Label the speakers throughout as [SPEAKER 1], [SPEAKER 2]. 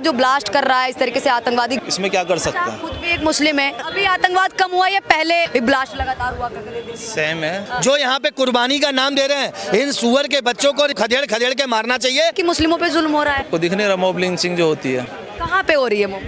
[SPEAKER 1] जो ब्लास्ट कर रहा है इस तरीके से आतंकवादी,
[SPEAKER 2] इसमें क्या कर सकते हैं?
[SPEAKER 1] खुद भी एक मुस्लिम है। अभी आतंकवाद कम हुआ या पहले भी ब्लास्ट लगातार हुआ?
[SPEAKER 2] सेम है।
[SPEAKER 3] जो यहाँ पे कुर्बानी का नाम दे रहे हैं, इन सुअर के बच्चों को खदेड़ खदेड़ के मारना चाहिए।
[SPEAKER 1] कि मुस्लिमों पे जुल्म हो रहा है।
[SPEAKER 2] को दिख नहीं रहा मॉब लिंचिंग जो होती है?
[SPEAKER 1] कहाँ पे हो रही है वो?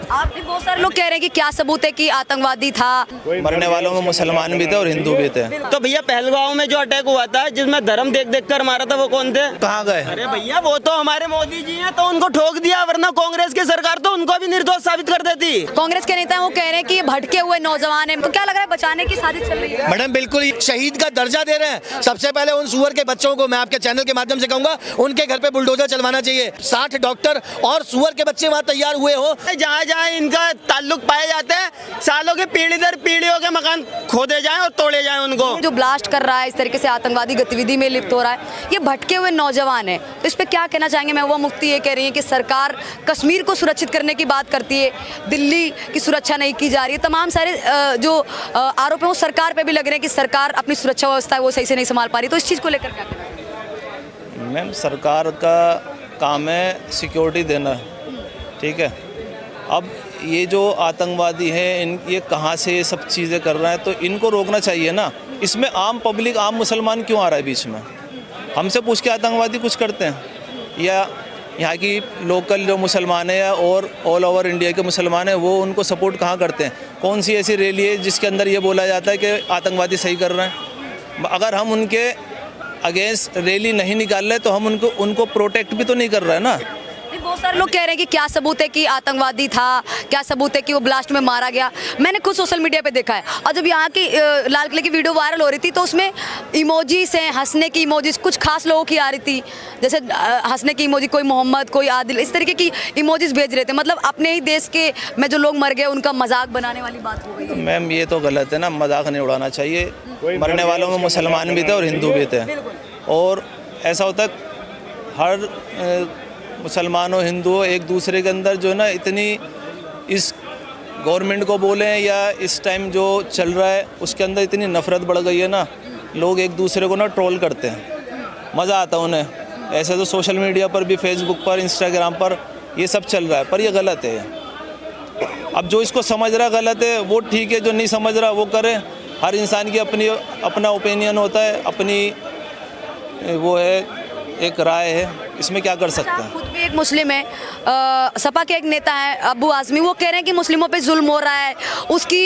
[SPEAKER 1] आप भी बहुत सारे लोग कह रहे हैं कि क्या सबूत है कि आतंकवादी था।
[SPEAKER 2] मरने वालों में मुसलमान भी थे और हिंदू भी थे।
[SPEAKER 4] तो भैया पहलगांव में जो अटैक हुआ था जिसमें धर्म देख देख कर मारा था वो कौन थे?
[SPEAKER 2] कहाँ गए?
[SPEAKER 4] अरे भैया वो तो हमारे मोदी जी हैं, तो उनको ठोक दिया, वरना कांग्रेस की सरकार तो उनको भी निर्दोष साबित कर देती।
[SPEAKER 1] कांग्रेस के नेता वो कह रहे हैं कि ये भटके हुए नौजवान है, तो क्या लग रहा है बचाने की साजिश चल रही है?
[SPEAKER 3] मैडम बिल्कुल शहीद का दर्जा दे रहे हैं। सबसे पहले उन सुअर के बच्चों को मैं आपके चैनल के माध्यम से कहूंगा, उनके घर पे बुलडोजर चलवाना चाहिए। 60 डॉक्टर और सुअर के बच्चे वहाँ तैयार हुए हो।
[SPEAKER 4] जहाँ जहाँ इनका ताल्लुक पाए जाते हैं, सालों की पीढ़ी दर पीढ़ियों के मकान खोदे जाएं और तोड़े जाएं उनको।
[SPEAKER 1] जो ब्लास्ट कर रहा है इस तरीके से आतंकवादी गतिविधि में लिप्त हो रहा है, ये भटके हुए नौजवान है, तो इस पे क्या कहना चाहेंगे? महबूबा मुफ्ती ये कह रही है कि सरकार कश्मीर को सुरक्षित करने की बात करती है, दिल्ली की सुरक्षा नहीं की जा रही है। तमाम सारे जो आरोप है वो सरकार पे भी लग रहे हैं कि सरकार अपनी सुरक्षा व्यवस्था है वो सही से नहीं संभाल पा रही। तो इस चीज़ को लेकर क्या कहना?
[SPEAKER 2] मैम सरकार का काम है सिक्योरिटी देना, ठीक है। अब ये जो आतंकवादी हैं ये कहाँ से ये सब चीज़ें कर रहे हैं, तो इनको रोकना चाहिए ना। इसमें आम पब्लिक, आम मुसलमान क्यों आ रहा है बीच में? हमसे पूछ के आतंकवादी कुछ करते हैं? या यहाँ की लोकल जो मुसलमान है और ऑल ओवर इंडिया के मुसलमान हैं वो उनको सपोर्ट कहाँ करते हैं? कौन सी ऐसी रैली है जिसके अंदर ये बोला जाता है कि आतंकवादी सही कर रहे हैं? अगर हम उनके अगेंस्ट रैली नहीं निकाल रहे तो हम उनको प्रोटेक्ट भी तो नहीं कर रहे हैं ना।
[SPEAKER 1] बहुत सारे लोग कह रहे हैं कि क्या सबूत है कि आतंकवादी था, क्या सबूत है कि वो ब्लास्ट में मारा गया। मैंने खुद सोशल मीडिया पे देखा है, और जब यहाँ की लाल किले की वीडियो वायरल हो रही थी तो उसमें इमोजीज हैं, हंसने की इमोजीज कुछ खास लोगों की आ रही थी, जैसे हंसने की इमोजी, कोई मोहम्मद, कोई आदिल, इस तरीके की इमोजीज भेज रहे थे। मतलब अपने ही देश के में जो लोग मर गए उनका मजाक बनाने वाली बात हो गई है।
[SPEAKER 2] मैम ये तो गलत है ना, मजाक नहीं उड़ाना चाहिए। मरने वालों में मुसलमान भी थे और हिंदू भी थे, और ऐसा होता है हर मुसलमान और हिंदू एक दूसरे के अंदर जो है ना, इतनी इस गवर्नमेंट को बोलें या इस टाइम जो चल रहा है उसके अंदर इतनी नफ़रत बढ़ गई है ना, लोग एक दूसरे को ना ट्रोल करते हैं, मज़ा आता है उन्हें। ऐसे तो सोशल मीडिया पर भी, फेसबुक पर, इंस्टाग्राम पर ये सब चल रहा है, पर ये गलत है। अब जो इसको समझ रहा गलत है वो ठीक है, जो नहीं समझ रहा वो करे। हर इंसान की अपना ओपिनियन होता है, अपनी वो है, एक राय है, इसमें क्या कर सकते हैं?
[SPEAKER 1] खुद भी एक मुस्लिम है, सपा के एक नेता है अबू आजमी, वो कह रहे हैं कि मुस्लिमों पे जुल्म हो रहा है, उसकी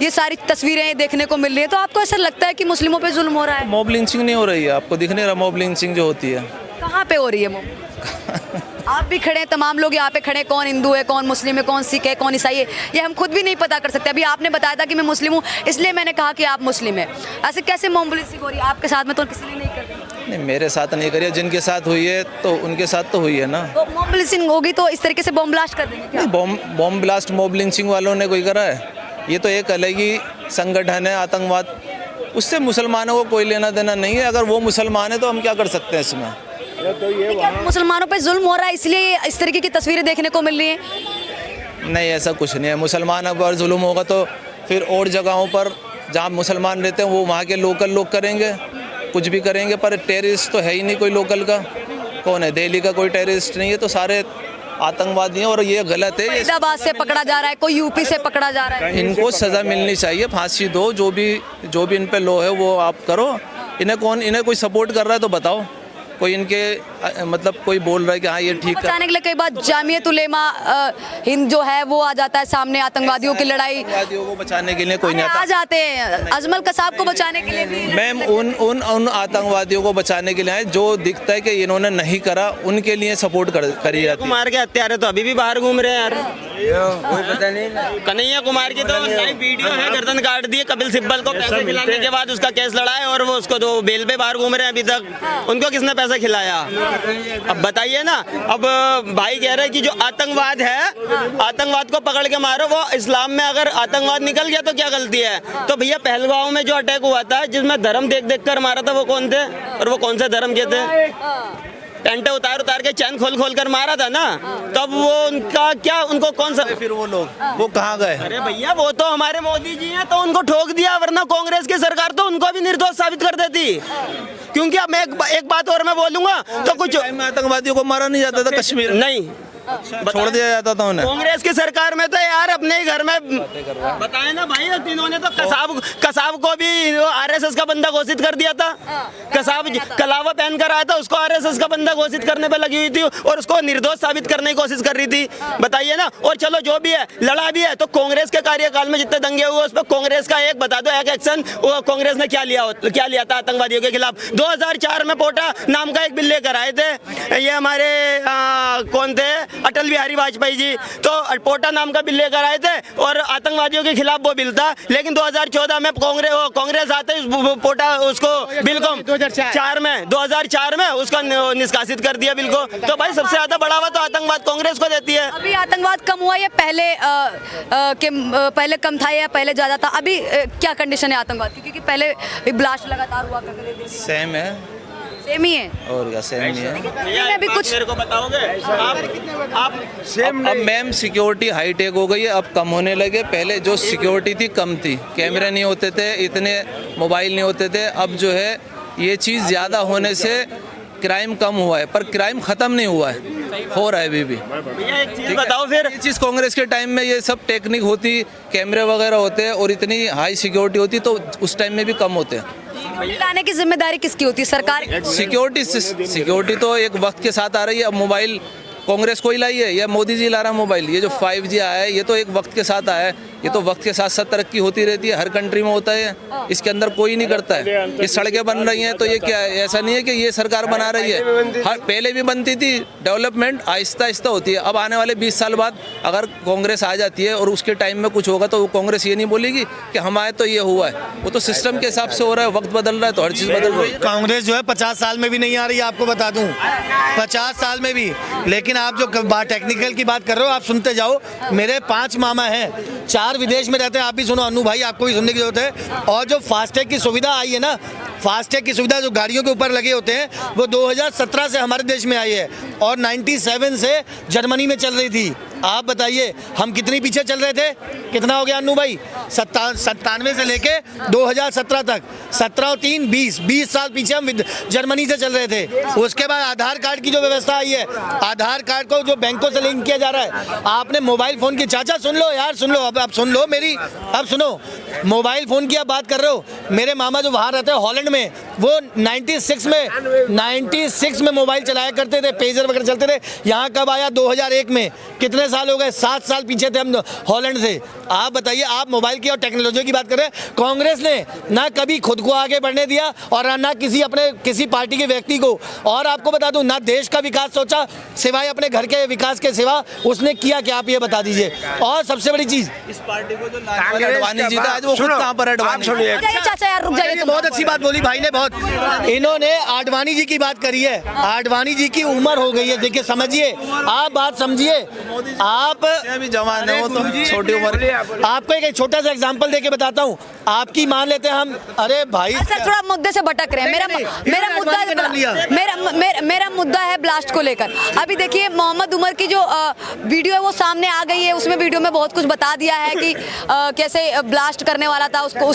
[SPEAKER 1] ये सारी तस्वीरें देखने को मिल रही है। तो आपको ऐसा लगता है कि मुस्लिमों पे जुल्म हो रहा है?
[SPEAKER 2] मॉब लिंचिंग नहीं हो रही है? आपको दिख नहीं रहा मॉब लिंचिंग जो होती है?
[SPEAKER 1] कहाँ पे हो रही है वो? आप भी खड़े हैं, तमाम लोग यहाँ पे खड़े, कौन हिंदू है, कौन मुस्लिम है, कौन सिख है, कौन ईसाई है, ये हम खुद भी नहीं पता कर सकते। अभी आपने बताया था कि मैं मुस्लिम हूँ, इसलिए मैंने कहा कि आप मुस्लिम है। ऐसे कैसे मॉब लिंचिंग हो रही है? आपके साथ में तो किसी ने नहीं कर?
[SPEAKER 2] नहीं, मेरे साथ नहीं करिए, जिनके साथ हुई है तो उनके साथ तो हुई है ना।
[SPEAKER 1] तो मॉब लिंचिंग होगी तो इस तरीके से बम ब्लास्ट कर देंगे क्या?
[SPEAKER 2] नहीं, बॉम्ब ब्लास्ट मॉब लिंचिंग वालों ने कोई करा है? ये तो एक अलग ही संगठन है, आतंकवाद, उससे मुसलमानों को कोई लेना देना नहीं है। अगर वो मुसलमान है तो हम क्या कर सकते हैं इसमें?
[SPEAKER 1] मुसलमानों पे जुल्म हो रहा है इसलिए इस तरीके की तस्वीरें देखने को मिल रही हैं?
[SPEAKER 2] नहीं, ऐसा कुछ नहीं है। मुसलमान पर जुल्म होगा तो फिर और जगहों पर जहाँ मुसलमान रहते हैं वो वहाँ के लोकल लोग करेंगे, कुछ भी करेंगे, पर टेररिस्ट तो है ही नहीं कोई लोकल का। कौन है? दिल्ली का कोई टेररिस्ट नहीं है, तो सारे आतंकवादी हैं, और ये गलत है।
[SPEAKER 1] फरीदाबाद से पकड़ा जा रहा है, कोई यूपी से पकड़ा जा रहा है।
[SPEAKER 2] इनको सज़ा मिलनी चाहिए, फांसी दो, जो भी इन पे लो है वो आप करो। इन्हें कोई सपोर्ट कर रहा है तो बताओ, कोई इनके मतलब कोई बोल रहा है कि हाँ ये ठीक है।
[SPEAKER 1] बचाने के लिए कई बार जामियत उलेमा हिंद जो है वो आ जाता है सामने, आतंकवादियों की लड़ाई,
[SPEAKER 2] आतंकवादियों को बचाने के लिए कोई नहीं आता।
[SPEAKER 1] आ जाते हैं, अजमल कसाब को बचाने के लिए भी।
[SPEAKER 2] मैम उन आतंकवादियों को बचाने के लिए आए जो दिखता है कि इन्होंने नहीं करा, उनके लिए सपोर्ट करी जाती है।
[SPEAKER 4] कुमार के हत्यारे तो अभी भी बाहर घूम रहे हैं यार, कोई पता नहीं। कन्हैया कुमार की तो लाइव वीडियो है, गर्दन काट दी कपिल सिब्बल को पैसे खिलाने के बाद, उसका केस लड़ा है और वो उसको तो बेल पे बाहर घूम रहे हैं अभी तक। उनको किसने पैसा खिलाया? अब बताइए ना। अब भाई कह रहे हैं कि जो आतंकवाद है, आतंकवाद को पकड़ के मारो। वो इस्लाम में अगर आतंकवाद निकल गया तो क्या गलती है? तो भैया पहलगांव में जो अटैक हुआ था जिसमें धर्म देख देख कर मारा था वो कौन थे, और वो कौन से धर्म के थे? टेंटे उतार के चैन खोल कर मारा था ना, तब वो उनका क्या, उनको कौन सा,
[SPEAKER 2] फिर वो लोग वो कहाँ गए?
[SPEAKER 4] अरे भैया वो तो हमारे मोदी जी हैं, तो उनको ठोक दिया, वरना कांग्रेस की सरकार तो उनको भी निर्दोष साबित कर देती। क्योंकि अब मैं एक बात और मैं बोलूंगा तो कुछ
[SPEAKER 2] आतंकवादियों को मारा नहीं जाता था कश्मीर?
[SPEAKER 4] नहीं,
[SPEAKER 2] छोड़ दिया जाता था उन्हें।
[SPEAKER 4] कांग्रेस की सरकार में तो यार अपने ही घर में बताए ना भाई, इन्होंने तो कसाब को भी आरएसएस का बंदा घोषित कर दिया था। कसाब कलावा पहन कर आया था, उसको आरएसएस का बंदा घोषित करने पे लगी हुई थी और उसको निर्दोष साबित करने की कोशिश कर रही थी। बताइए ना। और चलो जो भी है, लड़ा भी है तो कांग्रेस के कार्यकाल में जितने दंगे हुए उस पर कांग्रेस का एक बता दो, एक एक्शन कांग्रेस ने क्या लिया था आतंकवादियों के खिलाफ। 2004 में पोटा नाम का एक बिल लेकर आए थे, ये हमारे कौन थे, अटल बिहारी वाजपेयी जी। तो पोटा नाम का बिल लेकर आए थे और आतंकवादियों के खिलाफ वो बिल था। लेकिन 2014 में कांग्रेस आते ही पोटा उसको बिल को 2004 में उसको निष्कासित कर दिया बिल को। तो भाई सबसे ज्यादा बढ़ावा तो आतंकवाद कांग्रेस को देती है।
[SPEAKER 1] अभी आतंकवाद कम हुआ या पहले कम था या पहले ज्यादा था? अभी क्या कंडीशन है आतंकवाद की? क्योंकि पहले ब्लास्ट लगातार हुआ करते थे।
[SPEAKER 2] सेम है,
[SPEAKER 1] सेम ही है
[SPEAKER 2] और क्या सेम ही है।
[SPEAKER 4] भैया
[SPEAKER 1] अभी कुछ
[SPEAKER 4] मेरे को बताओगे आप
[SPEAKER 2] अब मैम सिक्योरिटी हाई टेक हो गई है, अब कम होने लगे। पहले जो सिक्योरिटी थी कम थी, कैमरे नहीं होते थे, इतने मोबाइल नहीं होते थे। अब जो है ये चीज़ ज़्यादा होने से क्राइम कम हुआ है, पर क्राइम ख़त्म नहीं हुआ है, हो रहा है अभी भी।
[SPEAKER 4] भैया एक चीज बताओ फिर,
[SPEAKER 2] ये चीज़ कांग्रेस के टाइम में ये सब टेक्निक होती, कैमरे वगैरह होते और इतनी हाई सिक्योरिटी होती तो उस टाइम में भी कम होते हैं।
[SPEAKER 1] लाने की जिम्मेदारी किसकी होती है? सरकार की?
[SPEAKER 2] सिक्योरिटी तो एक वक्त के साथ आ रही है। अब मोबाइल कांग्रेस को ही लाई है या मोदी जी ला रहा है मोबाइल? ये जो 5G आया है ये तो एक वक्त के साथ आया है, ये तो वक्त के साथ साथ तरक्की होती रहती है, हर कंट्री में होता है, इसके अंदर कोई नहीं करता है। ये सड़कें बन रही हैं तो ये क्या है, ऐसा नहीं है कि ये सरकार बना रही है, हर पहले भी बनती थी। डेवलपमेंट आहिस्ता आहिस्ता होती है। अब आने वाले 20 साल बाद अगर कांग्रेस आ जाती है और उसके टाइम में कुछ होगा तो वो कांग्रेस ये नहीं बोलेगी कि हम आए तो ये हुआ है। वो तो सिस्टम के हिसाब से हो रहा है, वक्त बदल रहा है तो हर चीज़ बदल रही है।
[SPEAKER 3] कांग्रेस जो है 50 साल में भी नहीं आ रही है, आपको बता दूं, 50 साल में भी। लेकिन आप जो टेक्निकल की बात कर रहे हो, आप सुनते जाओ। मेरे 5 मामा हैं, 4 विदेश में रहते हैं। आप भी सुनो अनु भाई, आपको भी सुनने की जरूरत है। और जो फास्टैग की सुविधा आई है ना, फास्टैग की सुविधा जो गाड़ियों के ऊपर लगे होते हैं, वो 2017 से हमारे देश में आई है और 97 से जर्मनी में चल रही थी। आप बताइए हम कितनी पीछे चल रहे थे? कितना हो गया अनु भाई? 97 से लेके 2017 तक, 17 और 3 20 साल पीछे हम जर्मनी से चल रहे थे। उसके बाद आधार कार्ड की जो व्यवस्था आई है, आधार कार्ड को जो बैंकों से लिंक किया जा रहा है, आपने मोबाइल फ़ोन की, चाचा सुन लो यार, सुन लो, अब सुन लो मेरी, अब सुनो, मोबाइल फ़ोन की आप बात कर रहे हो। मेरे मामा जो वहाँ रहते हैं हॉलैंड में, वो 96 में मोबाइल चलाया करते थे, पेजर वगैरह चलते थे। यहाँ कब आया? 2001 में। कितने साल हो गए? 7 साल पीछे थे हम हॉलैंड से। आप बताइए, आप मोबाइल की और टेक्नोलॉजी की बात कर रहे हैं। कांग्रेस ने ना कभी खुद को आगे बढ़ने दिया और ना किसी पार्टी के व्यक्ति को। और आपको बता दूं, ना देश का विकास सोचा सिवाय अपने घर के विकास के सिवा उसने किया क्या? आप ये बता दीजिए। और सबसे बड़ी चीज,
[SPEAKER 2] इस पार्टी को जो अडवाणी जीता आज वो खुद कहाँ पर अडवाणी?
[SPEAKER 1] चाचा यार रुक जाइए।
[SPEAKER 3] बहुत अच्छी बात बोली भाई ने, बहुत। इन्होंने आडवाणी जी की बात करी है। आडवाणी जी की उम्र हो गई है, देखिए समझिए, आप बात समझिए। आप
[SPEAKER 2] भी जवान है, वो तो छोटी उम्र।
[SPEAKER 3] आपको एक छोटा सा एग्जांपल देके बताता हूँ, आपकी मान लेते हैं हम। अरे भाई
[SPEAKER 1] सर थोड़ा मुद्दे से भटक रहे हैं। मेरा मुद्दा है ब्लास्ट को लेकर। अभी देखिए मोहम्मद उमर की जो वीडियो है वो सामने आ गई है। उसमें वीडियो में बहुत कुछ बता दिया है कि कैसे ब्लास्ट करने वाला था उसको,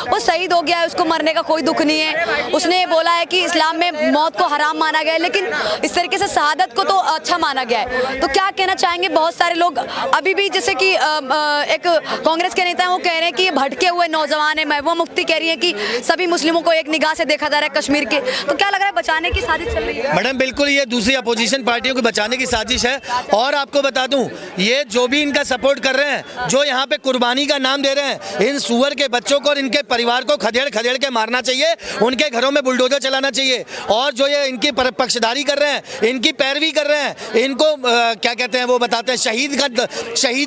[SPEAKER 1] वो शहीद हो गया है, उसको मरने का कोई दुख नहीं है। उसने बोला है कि इस्लाम में मौत को हराम माना गया है, लेकिन इस तरीके से शहादत को तो अच्छा माना गया है। तो क्या कहना चाहेंगे? बहुत सारे लोग अभी भी, जैसे कि एक कांग्रेस के नेता हैं, वो कह रहे हैं कि ये भटके हुए नौजवान है। महबूबा मुफ्ती कह रही है कि सभी मुस्लिमों को एक निगाह से देखा जा रहा है कश्मीर के। तो क्या लग रहा है, बचाने की साजिश चल रही है?
[SPEAKER 3] मैडम बिल्कुल, ये दूसरी अपोजिशन पार्टियों को बचाने की साजिश है। और आपको बता दूं, ये जो भी इनका सपोर्ट कर रहे हैं, जो यहाँ पे कुर्बानी का नाम दे रहे हैं, इन सुअर के बच्चों को और इनके परिवार को खदेड़ के मारना चाहिए, उनके घरों में बुलडोजर चलाना चाहिए। और जो ये इनकी पक्षधारी कर रहे हैं, इनकी पैरवी कर रहे हैं, इनको क्या कहते हैं, वो बताते हैं शहीद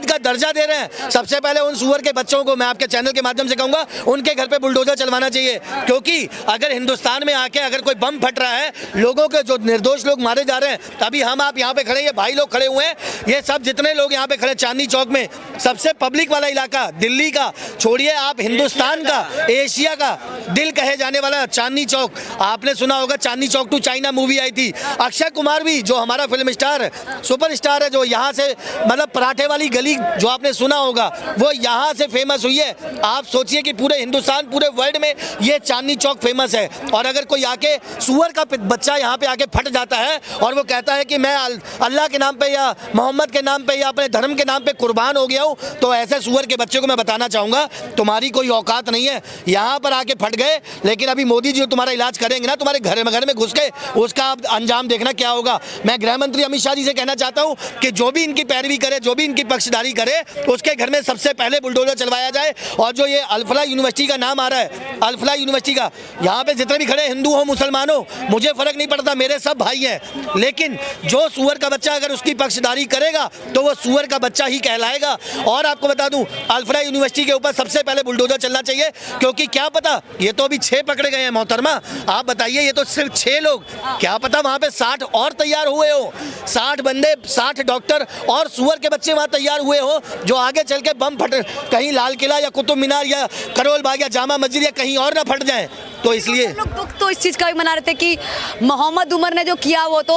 [SPEAKER 3] का दर्जा दे रहे हैं। सबसे पहले उन सुअर के बच्चों को मैं आपके चैनल के माध्यम से कहूंगा, उनके घर पे बुलडोजर चलवाना चाहिए। क्योंकि अगर हिंदुस्तान में आके अगर कोई बम फट रहा है, लोगों के जो निर्दोष लोग मारे जा रहे हैं, अभी हम आप यहाँ पे खड़े, ये भाई लोग खड़े हुए हैं, ये सब जितने लोग यहाँ पे खड़े चांदनी चौक में, सबसे पब्लिक वाला इलाका, दिल्ली का छोड़िए आप, हिंदुस्तान का, एशिया का दिल कहे जाने वाला चांदनी चौक। आपने सुना होगा Chandni Chowk to China movie आई थी। अक्षय कुमार भी, जो हमारा फिल्म स्टार सुपरस्टार है, जो यहाँ से मतलब पराठे वाली गली जो आपने सुना होगा, वो यहाँ से फेमस हुई है। आप सोचिए कि पूरे हिंदुस्तान, पूरे वर्ल्ड में ये चांदनी चौक फेमस है। और अगर कोई आके सूअर का बच्चा यहाँ पे आके फट जाता है और वो कहता है कि मैं अल्लाह के नाम पे या मोहम्मद के नाम पे या अपने धर्म के नाम पे कुर्बान हो गया हूँ, तो ऐसे सूअर के बच्चे को मैं बताना चाहूँगा तुम्हारी कोई औकात नहीं है। यहाँ पर आके फट गए, लेकिन अभी मोदी जी तुम्हारा इलाज करेंगे ना, तुम्हारे घर में घुस के उसका अंजाम देखना क्या होगा। मैं गृह मंत्री अमित शाह जी से कहना चाहता हूँ कि जो भी इनकी पैरवी करे, जो भी इनकी पक्षधारी करे, उसके घर में सबसे पहले बुलडोजर चलवाया जाए। और जो ये अल-फलाह यूनिवर्सिटी का नाम आ रहा है, अल-फलाह यूनिवर्सिटी का, यहाँ पे जितने भी खड़े हिंदू हो मुसलमान हो, मुझे फर्क नहीं पड़ता, मेरे सब भाई हैं। लेकिन जो सूअर का बच्चा अगर उसकी पक्षधारी करेगा तो वो सूअर का बच्चा ही कहलाएगा। और आपको बता दूं, अल-फलाह यूनिवर्सिटी के ऊपर सबसे पहले बुलडोजर चलना चाहिए, क्योंकि क्या पता, ये तो अभी 6 पकड़े गए हैं मोहतरमा, आप बताइए, ये तो सिर्फ 6 लोग, क्या पता वहाँ पे 60 और तैयार हुए हो, 60 बंदे, 60 डॉक्टर और सूअर के बच्चे वहाँ तैयार हुए हो, जो आगे चल के बम फट, कहीं लाल किला या कुतुब मीनार या करोल बाग या जामा मस्जिद या कहीं और ना फट जाए। तो इसलिए
[SPEAKER 1] लोग दुख तो इस चीज़ का भी मना रहे थे कि मोहम्मद उमर ने जो किया वो तो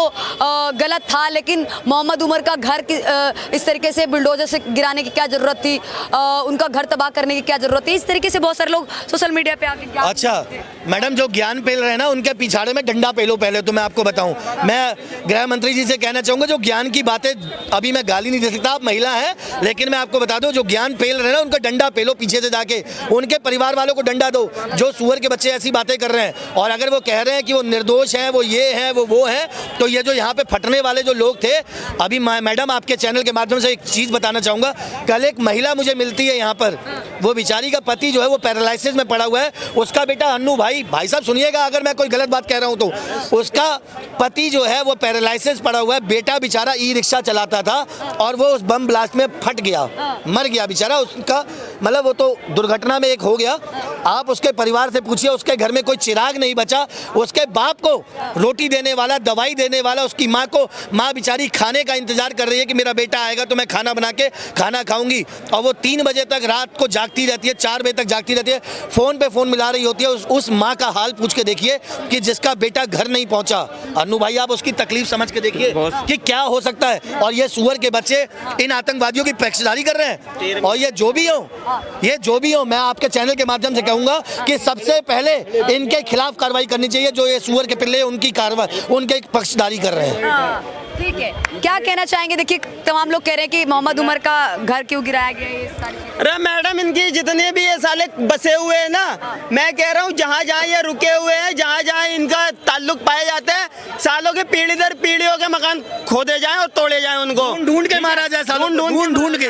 [SPEAKER 1] गलत था, लेकिन मोहम्मद उमर का घर इस तरीके से बुलडोजर से गिराने की क्या ज़रूरत थी, उनका घर तबाह करने की क्या ज़रूरत थी। इस तरीके से बहुत सारे लोग सोशल मीडिया पे आके
[SPEAKER 3] अच्छा मैडम, जो ज्ञान पेल रहे हैं ना, उनके पिछाड़े में डंडा पेलो। पहले तो मैं आपको बताऊं, मैं गृह मंत्री जी से कहना चाहूँगा, जो ज्ञान की बातें, अभी मैं गाली नहीं दे सकता, आप महिला हैं, लेकिन मैं आपको बता दूं, जो ज्ञान पेल रहे हैं ना, उनका डंडा पेलो पीछे से जाके, उनके परिवार वालों को डंडा दो जो सूअर के बच्चे ऐसी बातें कर रहे हैं। और अगर वो कह रहे हैं कि वो निर्दोष हैं, वो ये हैं, वो हैं, तो ये जो यहाँ पे फटने वाले जो लोग थे, अभी मैडम आपके चैनल के माध्यम से एक चीज़ बताना चाहूँगा, कल एक महिला मुझे मिलती है यहाँ पर, वो बेचारी का पति जो है वो पैरालिसिस में पड़ा हुआ है, उसका बेटा अन्नू भाई साहब सुनिएगा, अगर मैं कोई गलत बात कह रहा हूँ तो, उसका पति जो है वो पैरालिसिस पड़ा हुआ है, बेटा बेचारा ई रिक्शा चलाता था और वो उस बम ब्लास्ट में फट गया, मर गया बेचारा, उसका मतलब वो तो दुर्घटना में एक हो गया। आप उसके परिवार से पूछिए, उसके घर में कोई चिराग नहीं बचा, उसके बाप को रोटी देने वाला, दवाई देने वाला, उसकी माँ को, माँ बेचारी खाने का इंतजार कर रही है कि मेरा बेटा आएगा तो मैं खाना बना के खाना खाऊंगी, और वो 3 बजे तक रात को जागती रहती है, 4 बजे तक जागती रहती है, फ़ोन पे फ़ोन मिला रही होती है। उस माँ का हाल पूछ के देखिए कि जिसका बेटा घर नहीं पहुंचा। अन्नू भाई, आप उसकी तकलीफ समझ के देखिए कि क्या हो सकता है। और ये सूअर के बच्चे इन आतंकवादियों की पक्षधारी कर रहे हैं। और ये जो भी हो, मैं आपके चैनल के माध्यम से कहूंगा कि सबसे पहले इनके खिलाफ कार्रवाई करनी चाहिए, जो ये सूअर के पिल्ले उनकी कार्रवाई, उनके पक्षधारी कर रहे हैं।
[SPEAKER 1] ठीक है, क्या कहना चाहेंगे? देखिए तमाम लोग कह रहे हैं कि मोहम्मद उमर का घर क्यों गिराया गया, ये सारी चीजें।
[SPEAKER 4] अरे मैडम, इनकी जितने भी ये साले बसे हुए हैं ना, मैं कह रहा हूँ जहाँ जहाँ ये रुके हुए हैं, जहाँ जहाँ इनका ताल्लुक पाए जाते हैं, सालों के पीढ़ी दर पीढ़ियों के मकान खोदे जाएं और तोड़े जाएं, उनको
[SPEAKER 3] ढूंढ के मारा जाए, ढूंढ के।